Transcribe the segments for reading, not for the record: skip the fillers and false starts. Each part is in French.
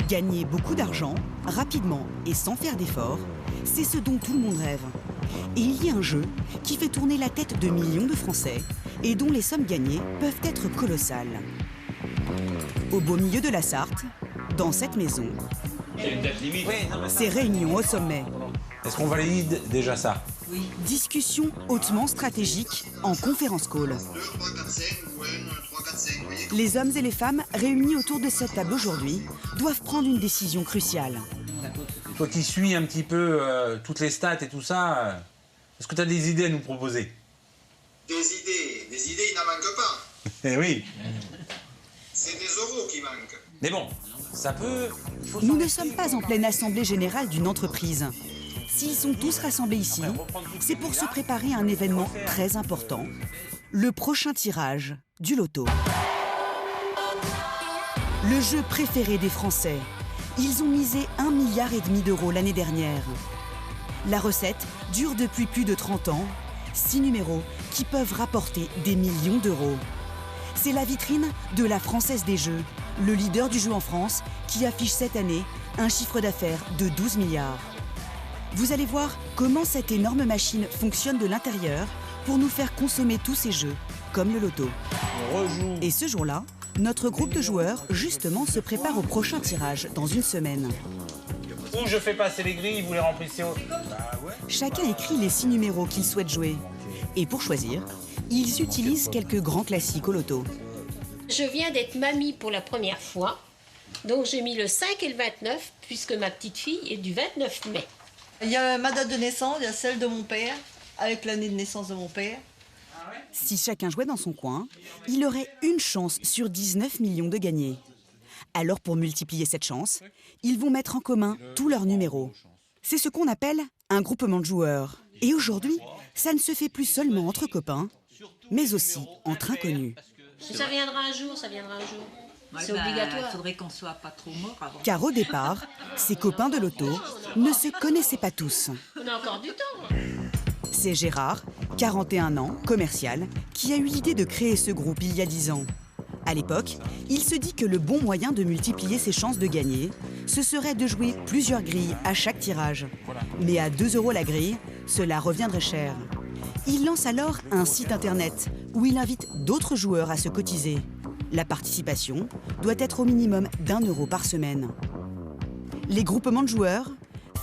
Gagner beaucoup d'argent, rapidement et sans faire d'efforts, c'est ce dont tout le monde rêve. Et il y a un jeu qui fait tourner la tête de millions de Français et dont les sommes gagnées peuvent être colossales. Au beau milieu de la Sarthe, dans cette maison, c'est réunion au sommet. Est-ce qu'on valide déjà ça? Oui. Discussion hautement stratégique en conférence call. Les hommes et les femmes réunis autour de cette table aujourd'hui doivent prendre une décision cruciale. Toi qui suis un petit peu toutes les stats et tout ça, est-ce que tu as des idées à nous proposer? Des idées, il n'en manque pas. Eh oui. C'est des euros qui manquent. Mais bon, ça peut... Nous ne sommes pas en pleine assemblée générale d'une entreprise. S'ils sont tous rassemblés ici, c'est pour se préparer à un événement très important, le prochain tirage du loto. Le jeu préféré des Français. Ils ont misé 1,5 milliard d'euros l'année dernière. La recette dure depuis plus de 30 ans, 6 numéros qui peuvent rapporter des millions d'euros. C'est la vitrine de la Française des Jeux, le leader du jeu en France, qui affiche cette année un chiffre d'affaires de 12 milliards. Vous allez voir comment cette énorme machine fonctionne de l'intérieur pour nous faire consommer tous ces jeux, comme le loto. Et ce jour-là, notre groupe de joueurs, justement, se prépare au prochain tirage dans une semaine. Où je fais passer les grilles, vous les remplissez au... Chacun écrit les 6 numéros qu'il souhaite jouer. Et pour choisir, ils utilisent quelques grands classiques au loto. Je viens d'être mamie pour la première fois, donc j'ai mis le 5 et le 29, puisque ma petite fille est du 29 mai. Il y a ma date de naissance, il y a celle de mon père, avec l'année de naissance de mon père. Si chacun jouait dans son coin, il aurait une chance sur 19 millions de gagner. Alors pour multiplier cette chance, ils vont mettre en commun tous leurs numéros. C'est ce qu'on appelle un groupement de joueurs. Et aujourd'hui, ça ne se fait plus seulement entre copains, mais aussi entre inconnus. Ça viendra un jour, ça viendra un jour. C'est obligatoire. Il faudrait qu'on soit pas trop mort avant. Car au départ, ces copains de loto ne se connaissaient pas tous. On a encore du temps. C'est Gérard, 41 ans, commercial, qui a eu l'idée de créer ce groupe il y a 10 ans. À l'époque, il se dit que le bon moyen de multiplier ses chances de gagner, ce serait de jouer plusieurs grilles à chaque tirage. Mais à 2 € la grille, cela reviendrait cher. Il lance alors un site internet où il invite d'autres joueurs à se cotiser. La participation doit être au minimum d'1 € par semaine. Les groupements de joueurs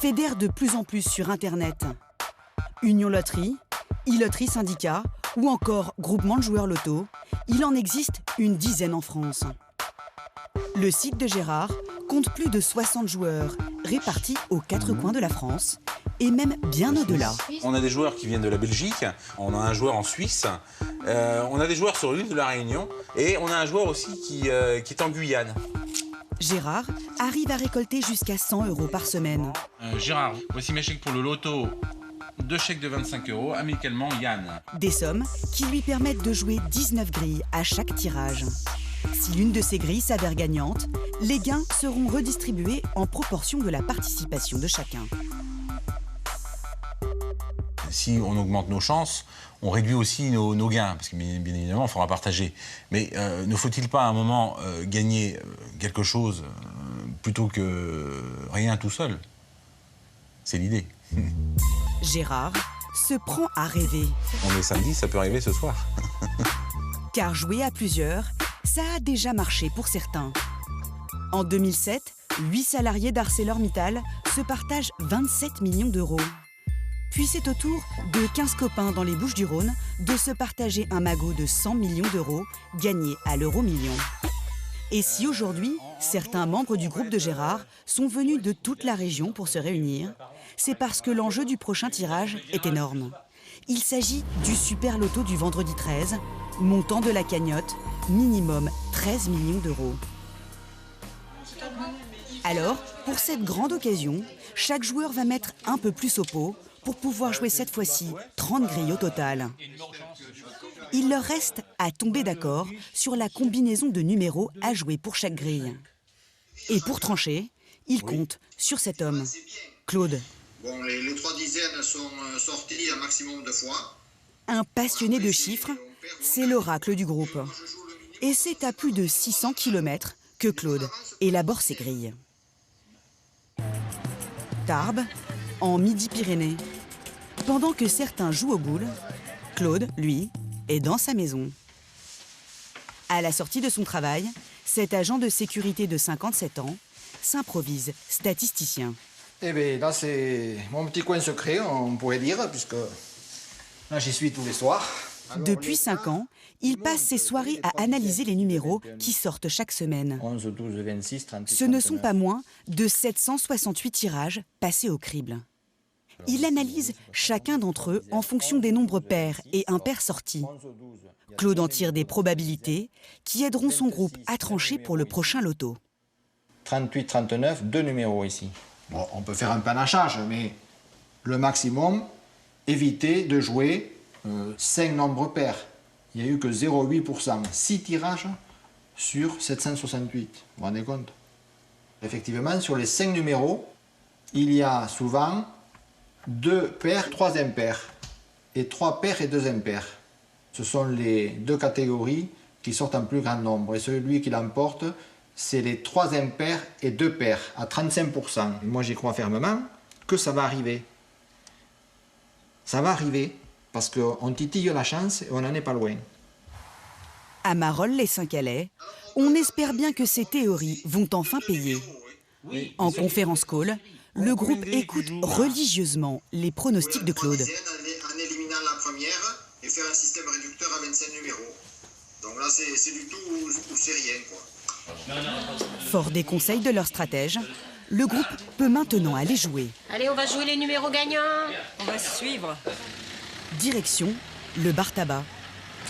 fédèrent de plus en plus sur Internet. Union Loterie, e-Loterie Syndicat ou encore groupement de joueurs loto, il en existe une dizaine en France. Le site de Gérard compte plus de 60 joueurs répartis aux 4 coins de la France et même bien au-delà. On a des joueurs qui viennent de la Belgique, on a un joueur en Suisse, on a des joueurs sur l'île de la Réunion et on a un joueur aussi qui est en Guyane. Gérard arrive à récolter jusqu'à 100 € par semaine. Gérard, voici mes chèques pour le loto. 2 chèques de 25 €, amicalement Yann. Des sommes qui lui permettent de jouer 19 grilles à chaque tirage. Si l'une de ces grilles s'avère gagnante, les gains seront redistribués en proportion de la participation de chacun. Si on augmente nos chances, on réduit aussi nos gains, parce que bien évidemment, il faudra partager. Mais ne faut-il pas à un moment gagner quelque chose plutôt que rien tout seul? C'est l'idée. Gérard se prend à rêver. On est samedi, ça peut arriver ce soir. Car jouer à plusieurs, ça a déjà marché pour certains. En 2007, 8 salariés d'ArcelorMittal se partagent 27 millions d'euros. Puis c'est au tour de 15 copains dans les Bouches-du-Rhône de se partager un magot de 100 millions d'euros gagné à l'euro-million. Et si aujourd'hui, certains membres du groupe de Gérard sont venus de toute la région pour se réunir, c'est parce que l'enjeu du prochain tirage est énorme. Il s'agit du super loto du vendredi 13, montant de la cagnotte, minimum 13 millions d'euros. Alors, pour cette grande occasion, chaque joueur va mettre un peu plus au pot pour pouvoir jouer cette fois-ci 30 grilles au total. Il leur reste à tomber d'accord sur la combinaison de numéros à jouer pour chaque grille. Et pour trancher, ils comptent sur cet homme, Claude. Bon, les 3 dizaines sont sorties un maximum de fois. Un passionné de chiffres, c'est l'oracle du groupe. Et c'est à plus de 600 km que Claude élabore ses grilles. Tarbes, en Midi-Pyrénées. Pendant que certains jouent aux boules, Claude, lui, est dans sa maison. À la sortie de son travail, cet agent de sécurité de 57 ans s'improvise statisticien. Eh bien, là, c'est mon petit coin secret, on pourrait dire, puisque là, j'y suis tous les soirs. Depuis 5 ans, il passe ses soirées à analyser les numéros qui sortent chaque semaine. 11, 12, 26, 38, Ce ne sont 39. pas moins de 768 tirages passés au crible. Il analyse chacun d'entre eux en fonction des nombres pairs et impairs sortis. Claude en tire des probabilités qui aideront son groupe à trancher pour le prochain loto. 38, 39, 2 numéros ici. Bon, on peut faire un panachage, mais le maximum, éviter de jouer 5 nombres pairs. Il n'y a eu que 0,8%. 6 tirages sur 768. Vous vous rendez compte? Effectivement, sur les 5 numéros, il y a souvent 2 paires, 3 impairs. Et 3 paires et 2 impairs. Ce sont les 2 catégories qui sortent en plus grand nombre. Et celui qui l'emporte, c'est les 3 impairs et 2 paires, à 35%. Et moi, j'y crois fermement que ça va arriver. Ça va arriver, parce qu'on titille la chance et on n'en est pas loin. À Marolles-les-Saint-Calais, on espère bien que ces théories vont enfin payer. En conférence call, le groupe écoute religieusement les pronostics de Claude. En éliminant la première et faire un système réducteur à 25 numéros. Donc là, c'est du tout ou c'est rien, quoi. Fort des conseils de leur stratège, le groupe peut maintenant aller jouer. Allez, on va jouer les numéros gagnants. On va se suivre. Direction le bar tabac.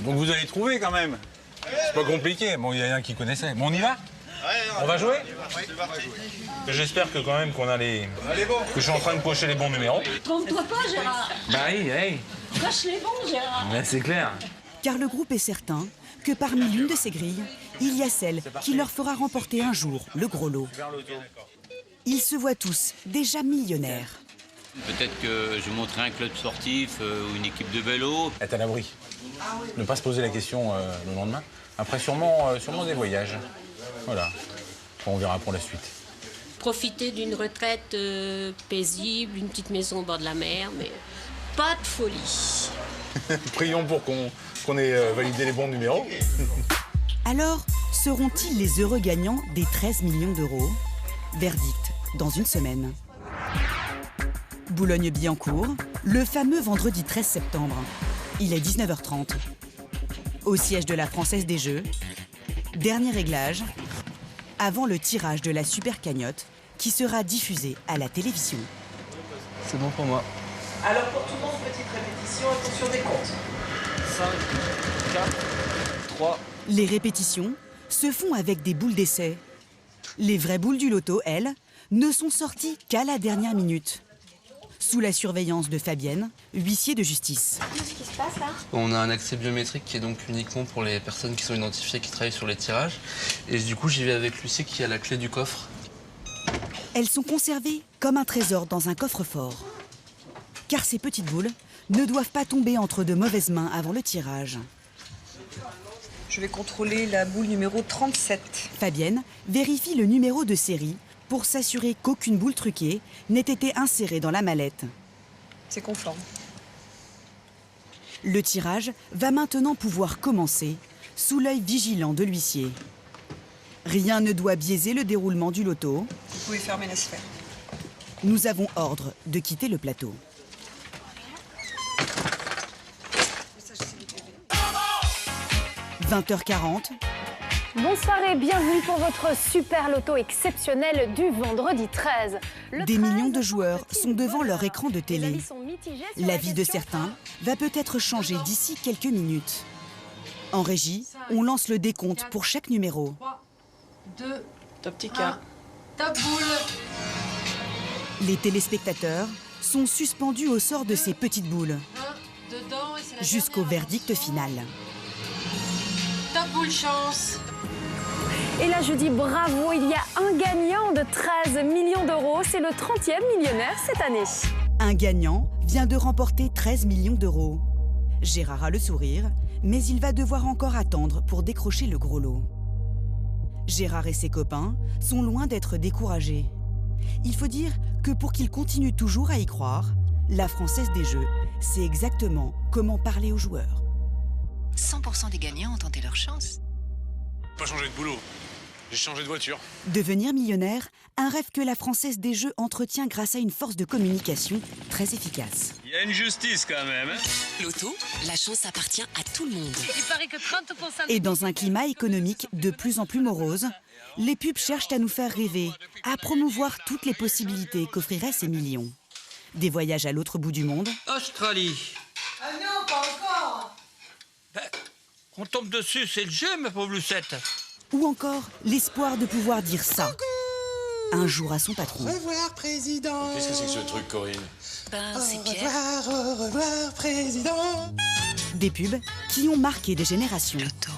Donc vous allez trouver quand même. C'est pas compliqué. Bon, il y a rien qui connaissait. Bon, on y va? On va jouer? J'espère que quand même qu'on a les... que je suis en train de cocher les bons numéros. Trompe-toi pas, Gérard. Bah oui, oui. Coche les bons, Gérard. Ben, c'est clair. Car le groupe est certain que parmi l'une de ces grilles, il y a celle qui leur fera remporter un jour le gros lot. Ils se voient tous déjà millionnaires. Peut-être que je montrerai un club sportif ou une équipe de vélo. Être à l'abri. Ne pas se poser la question le lendemain. Après, sûrement des voyages. Voilà. On verra pour la suite. Profiter d'une retraite paisible, une petite maison au bord de la mer, mais pas de folie. Prions pour qu'on ait validé les bons numéros. Alors, seront-ils les heureux gagnants des 13 millions d'euros? Verdict dans une semaine. Boulogne-Billancourt, le fameux vendredi 13 septembre. Il est 19h30. Au siège de la Française des Jeux, dernier réglage, avant le tirage de la super cagnotte qui sera diffusée à la télévision. C'est bon pour moi. Alors pour tout le monde, petite répétition, attention des comptes. 5, 4, 3. Les répétitions se font avec des boules d'essai. Les vraies boules du loto, elles, ne sont sorties qu'à la dernière minute. Sous la surveillance de Fabienne, huissier de justice. Qu'est-ce qui se passe là? On a un accès biométrique qui est donc uniquement pour les personnes qui sont identifiées, qui travaillent sur les tirages. Et du coup, j'y vais avec l'huissier qui a la clé du coffre. Elles sont conservées comme un trésor dans un coffre-fort. Car ces petites boules ne doivent pas tomber entre de mauvaises mains avant le tirage. Je vais contrôler la boule numéro 37. Fabienne vérifie le numéro de série pour s'assurer qu'aucune boule truquée n'ait été insérée dans la mallette. C'est conforme. Le tirage va maintenant pouvoir commencer sous l'œil vigilant de l'huissier. Rien ne doit biaiser le déroulement du loto. Vous pouvez fermer la sphère. Nous avons ordre de quitter le plateau. « 20h40 ». Bonsoir et bienvenue pour votre super loto exceptionnel du vendredi 13. Des millions de joueurs sont devant leur écran de télé. La vie de certains va peut-être changer d'ici quelques minutes. En régie, on lance le décompte pour chaque numéro. 3, 2, Top petit cas. top boule. Les téléspectateurs sont suspendus au sort de ces petites boules, Dedans et c'est la jusqu'au dernière verdict final. Top boule chance. Et là, je dis bravo, il y a un gagnant de 13 millions d'euros. C'est le 30e millionnaire cette année. Un gagnant vient de remporter 13 millions d'euros. Gérard a le sourire, mais il va devoir encore attendre pour décrocher le gros lot. Gérard et ses copains sont loin d'être découragés. Il faut dire que pour qu'ils continuent toujours à y croire, la Française des Jeux sait exactement comment parler aux joueurs. 100% des gagnants ont tenté leur chance. Pas changé de boulot, j'ai changé de voiture. Devenir millionnaire, un rêve que la Française des Jeux entretient grâce à une force de communication très efficace. Il y a une justice quand même. Hein. Loto, la chance appartient à tout le monde. Il paraît que 30%... Et dans un climat économique de plus en plus morose, les pubs cherchent à nous faire rêver, à promouvoir toutes les possibilités qu'offriraient ces millions. Des voyages à l'autre bout du monde. Australie. Ah non, pas encore. On tombe dessus, c'est le jeu, ma pauvre Lucette. Ou encore l'espoir de pouvoir dire ça un jour à son patron. Au revoir, président. Qu'est-ce que c'est que ce truc, Corinne? C'est Pierre. Au revoir, président. Des pubs qui ont marqué des générations. Loto.